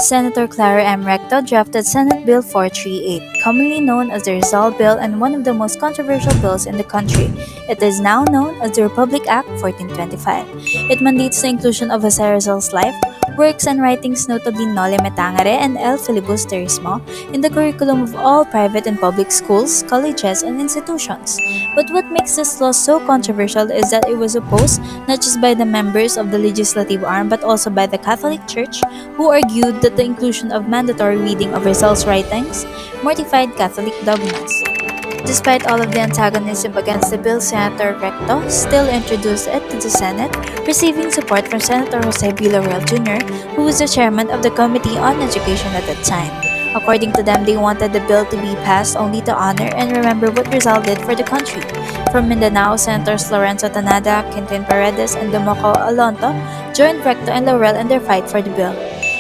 Senator Clara M. Recto drafted Senate Bill 438, commonly known as the Rizal Bill and one of the most controversial bills in the country. It is now known as the Republic Act 1425. It mandates the inclusion of Jose Rizal's life, works and writings, notably Noli Me Tangere and El Filibusterismo, in the curriculum of all private and public schools, colleges, and institutions. But what makes this law so controversial is that it was opposed not just by the members of the legislative arm but also by the Catholic Church, who argued that the inclusion of mandatory reading of Rizal's writings mortified Catholic dogmas. Despite all of the antagonism against the bill, Senator Recto still introduced it to the Senate, receiving support from Senator Jose Villarreal Jr., who was the chairman of the Committee on Education at that time. According to them, they wanted the bill to be passed only to honor and remember what Rizal did for the country. From Mindanao, Senators Lorenzo Tanada, Quintin Paredes, and Domoco Alonto joined Recto and Laurel in their fight for the bill.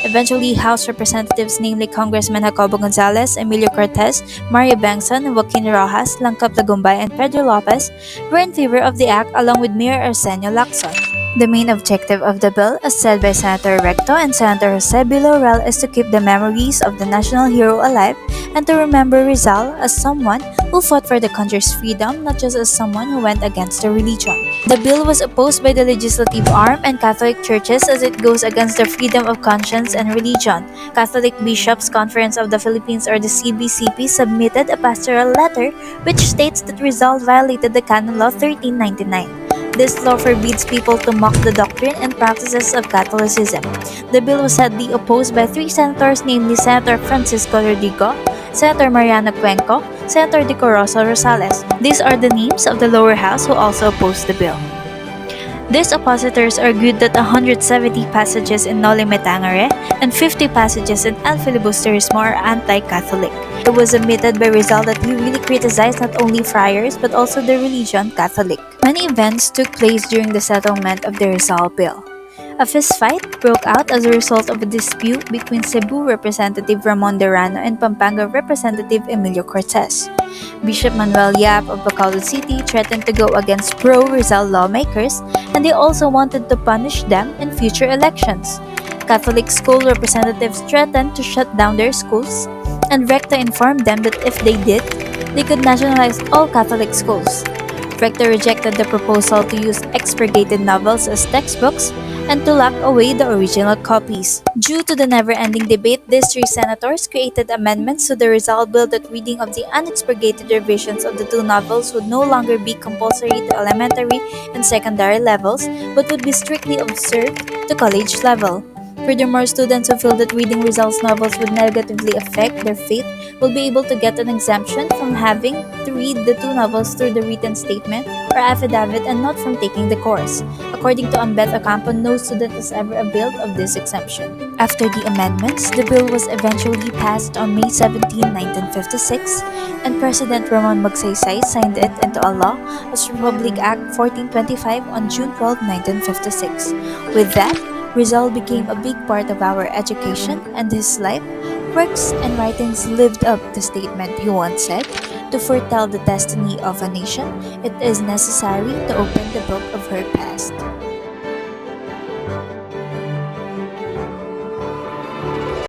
Eventually, House Representatives, namely Congressman Jacobo Gonzalez, Emilio Cortez, Mario Bengson, Joaquin Rojas, Langkap Tagumbay, and Pedro Lopez were in favor of the act along with Mayor Arsenio Lacson. The main objective of the bill, as said by Senator Recto and Senator Jose Villarreal, is to keep the memories of the national hero alive and to remember Rizal as someone who fought for the country's freedom, not just as someone who went against the religion. The bill was opposed by the legislative arm and Catholic churches as it goes against the freedom of conscience and religion. Catholic Bishops' Conference of the Philippines, or the CBCP, submitted a pastoral letter which states that Rizal violated the Canon Law 1399. This law forbids people to mock the doctrine and practices of Catholicism. The bill was sadly opposed by three senators, namely Senator Francisco Rodrigo, Senator Mariano Cuenco, Senator De Corozo Rosales. These are the names of the lower house who also opposed the bill. These oppositors argued that 170 passages in Noli Me Tangere and 50 passages in El Filibusterismo are anti-Catholic. It was admitted by Rizal that he really criticized not only friars but also the religion Catholic. Many events took place during the settlement of the Rizal Bill. A fistfight broke out as a result of a dispute between Cebu Representative Ramon Derano and Pampanga Representative Emilio Cortez. Bishop Manuel Yap of Bacolod City threatened to go against pro-Rizal lawmakers, and they also wanted to punish them in future elections. Catholic school representatives threatened to shut down their schools, and Recto informed them that if they did, they could nationalize all Catholic schools. Recto rejected the proposal to use expurgated novels as textbooks and to lock away the original copies. Due to the never-ending debate, these three senators created amendments to the Rizal Bill that reading of the unexpurgated revisions of the two novels would no longer be compulsory to elementary and secondary levels, but would be strictly observed to college level. Furthermore, students who feel that reading Rizal's novels would negatively affect their faith will be able to get an exemption from having to read the two novels through the written statement or affidavit and not from taking the course. According to Ambet Ocampo, no student has ever availed of this exemption. After the amendments, the bill was eventually passed on May 17, 1956, and President Ramon Magsaysay signed it into a law as Republic Act 1425 on June 12, 1956. With that, Rizal became a big part of our education, and his life, works, and writings lived up to the statement he once said, "To foretell the destiny of a nation, it is necessary to open the book of her past."